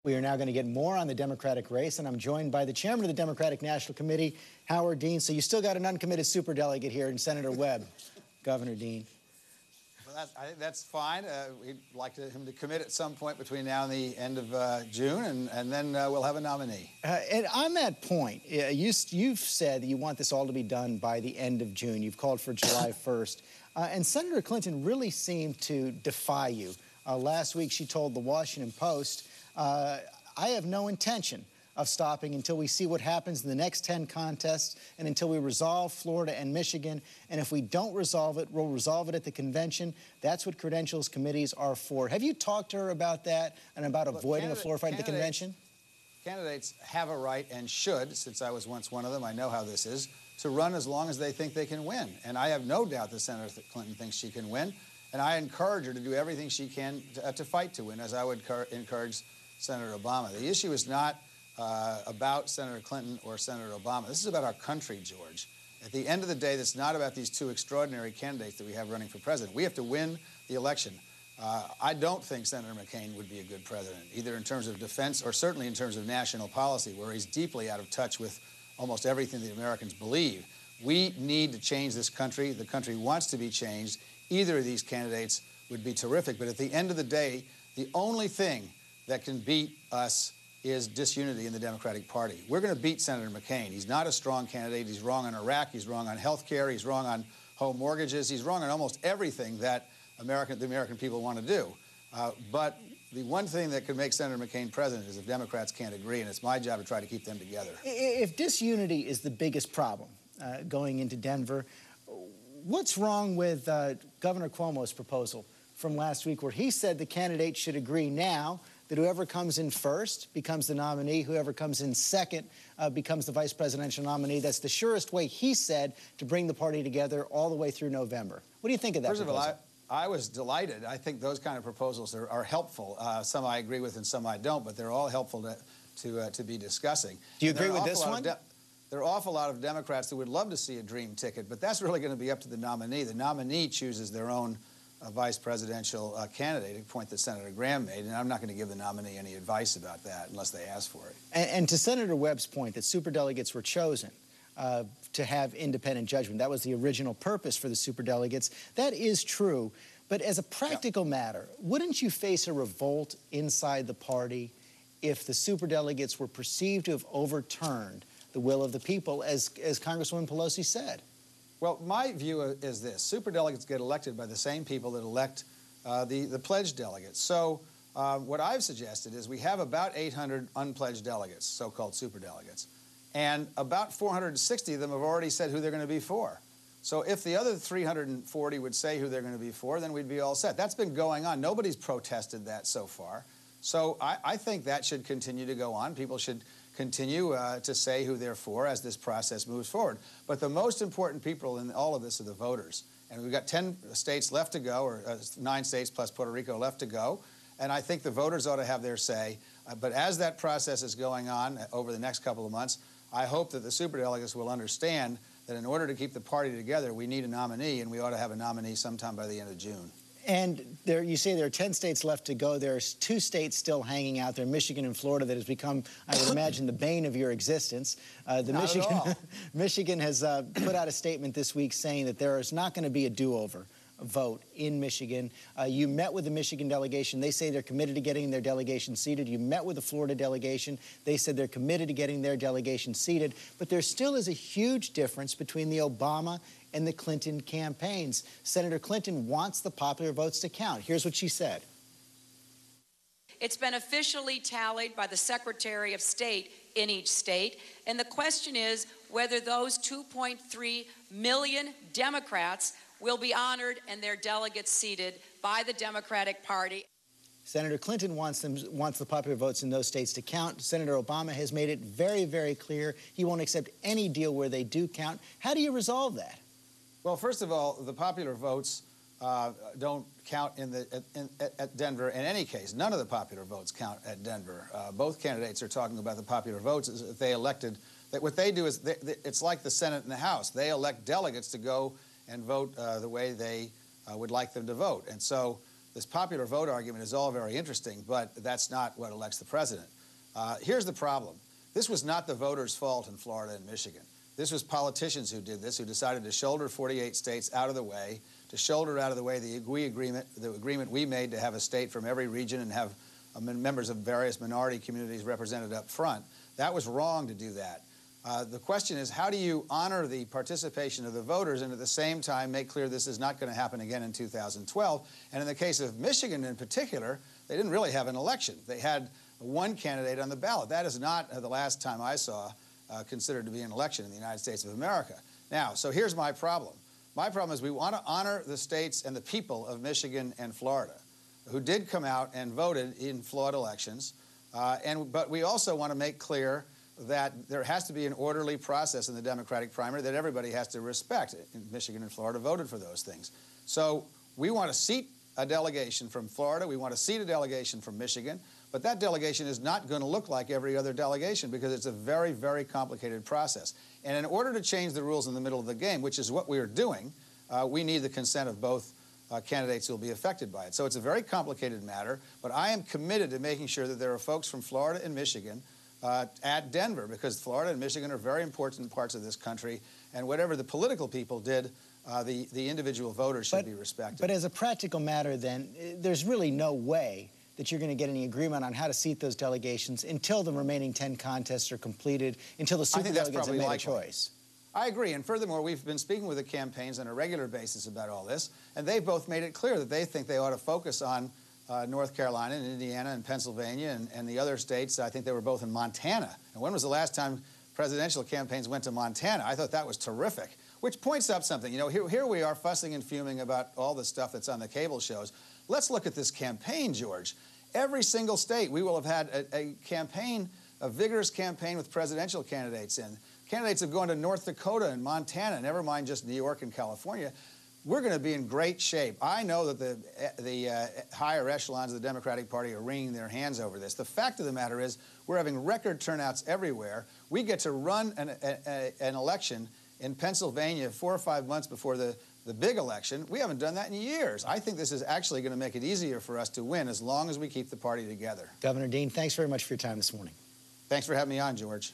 We are now going to get more on the Democratic race, and I'm joined by the chairman of the Democratic National Committee, Howard Dean. So you still got an uncommitted superdelegate here in Senator Webb, Governor Dean. Well, I think that's fine. We'd like him to commit at some point between now and the end of June, and then we'll have a nominee. And on that point, you've said that you want this all to be done by the end of June. You've called for July 1st. And Senator Clinton really seemed to defy you. Last week, she told the Washington Post, I have no intention of stopping until we see what happens in the next 10 contests and until we resolve Florida and Michigan. And if we don't resolve it, we'll resolve it at the convention. That's what credentials committees are for. Have you talked to her about that and about avoiding a floor fight at the convention? Candidates have a right and should, since I was once one of them, I know how this is, to run as long as they think they can win. And I have no doubt that Senator Clinton thinks she can win. And I encourage her to do everything she can to fight to win, as I would encourage Senator Obama. The issue is not about Senator Clinton or Senator Obama. This is about our country, George. At the end of the day, it's not about these two extraordinary candidates that we have running for president. We have to win the election. I don't think Senator McCain would be a good president, either in terms of defense or certainly in terms of national policy, where he's deeply out of touch with almost everything the Americans believe. We need to change this country. The country wants to be changed. Either of these candidates would be terrific. But at the end of the day, the only thing that can beat us is disunity in the Democratic Party. We're going to beat Senator McCain. He's not a strong candidate. He's wrong on Iraq. He's wrong on health care. He's wrong on home mortgages. He's wrong on almost everything that the American people want to do. But the one thing that could make Senator McCain president is if Democrats can't agree, and it's my job to try to keep them together. If disunity is the biggest problem going into Denver, what's wrong with Governor Cuomo's proposal from last week, where he said the candidates should agree now that whoever comes in first becomes the nominee, whoever comes in second becomes the vice presidential nominee? That's the surest way, he said, to bring the party together all the way through November. What do you think of that proposal? First of all, I was delighted. I think those kind of proposals are helpful. Some I agree with and some I don't, but they're all helpful to be discussing. Do you agree with this one? There are an awful lot of Democrats that would love to see a dream ticket, but that's really going to be up to the nominee. The nominee chooses their own vice presidential candidate, a point that Senator Graham made, and I'm not going to give the nominee any advice about that unless they ask for it. And to Senator Webb's point that superdelegates were chosen to have independent judgment. That was the original purpose for the superdelegates. That is true. But as a practical matter, wouldn't you face a revolt inside the party if the superdelegates were perceived to have overturned the will of the people, as Congresswoman Pelosi said? Well, my view is this. Superdelegates get elected by the same people that elect the pledged delegates. So what I've suggested is we have about 800 unpledged delegates, so-called superdelegates, and about 460 of them have already said who they're going to be for. So if the other 340 would say who they're going to be for, then we'd be all set. That's been going on. Nobody's protested that so far. So I think that should continue to go on. People should continue to say who they're for as this process moves forward. But the most important people in all of this are the voters. And we've got 10 states left to go, or 9 states plus Puerto Rico left to go. And I think the voters ought to have their say. But as that process is going on over the next couple of months, I hope that the superdelegates will understand that in order to keep the party together, we need a nominee, and we ought to have a nominee sometime by the end of June. And you say there are 10 states left to go. There's 2 states still hanging out there, Michigan and Florida, that has become, I would imagine, the bane of your existence. Michigan has put out a statement this week saying that there is not going to be a do-over vote in Michigan. You met with the Michigan delegation. They say they're committed to getting their delegation seated. You met with the Florida delegation. They said they're committed to getting their delegation seated. But there still is a huge difference between the Obama and the Clinton campaigns. Senator Clinton wants the popular votes to count. Here's what she said. It's been officially tallied by the Secretary of State in each state, and the question is whether those 2.3 million Democrats will be honored and their delegates seated by the Democratic Party. Senator Clinton wants the popular votes in those states to count. Senator Obama has made it very, very clear he won't accept any deal where they do count. How do you resolve that? Well, first of all, the popular votes don't count at Denver in any case. None of the popular votes count at Denver. Both candidates are talking about the popular votes as if they elected. What they do is it's like the Senate and the House. They elect delegates to go and vote the way they would like them to vote. And so this popular vote argument is all very interesting, but that's not what elects the president. Here's the problem. This was not the voters' fault in Florida and Michigan. This was politicians who did this, who decided to shoulder 48 states out of the way, to shoulder out of the way the agreement we made to have a state from every region and have members of various minority communities represented up front. That was wrong to do that. The question is, how do you honor the participation of the voters and at the same time make clear this is not going to happen again in 2012? And in the case of Michigan in particular, they didn't really have an election. They had one candidate on the ballot. That is not, the last time I saw, considered to be an election in the United States of America. Now, so here's my problem. My problem is we want to honor the states and the people of Michigan and Florida who did come out and voted in flawed elections, but we also want to make clear that there has to be an orderly process in the Democratic primary that everybody has to respect. Michigan and Florida voted for those things. So we want to seat a delegation from Florida. We want to seat a delegation from Michigan. But that delegation is not going to look like every other delegation because it's a very, very complicated process. And in order to change the rules in the middle of the game, which is what we are doing, we need the consent of both candidates who will be affected by it. So it's a very complicated matter, but I am committed to making sure that there are folks from Florida and Michigan at Denver, because Florida and Michigan are very important parts of this country, and whatever the political people did, the individual voters should be respected. But as a practical matter, then, there's really no way that you're going to get any agreement on how to seat those delegations until the remaining 10 contests are completed, until the superdelegates have made a choice. I agree, and furthermore, we've been speaking with the campaigns on a regular basis about all this, and they've both made it clear that they think they ought to focus on North Carolina and Indiana and Pennsylvania and the other states. I think they were both in Montana. And when was the last time presidential campaigns went to Montana? I thought that was terrific, which points up something. You know, here we are fussing and fuming about all the stuff that's on the cable shows. Let's look at this campaign, George. Every single state, we will have had a campaign, a vigorous campaign with presidential candidates in. Candidates have gone to North Dakota and Montana, never mind just New York and California. We're going to be in great shape. I know that the higher echelons of the Democratic Party are wringing their hands over this. The fact of the matter is we're having record turnouts everywhere. We get to run an election in Pennsylvania 4 or 5 months before the big election. We haven't done that in years. I think this is actually going to make it easier for us to win as long as we keep the party together. Governor Dean, thanks very much for your time this morning. Thanks for having me on, George.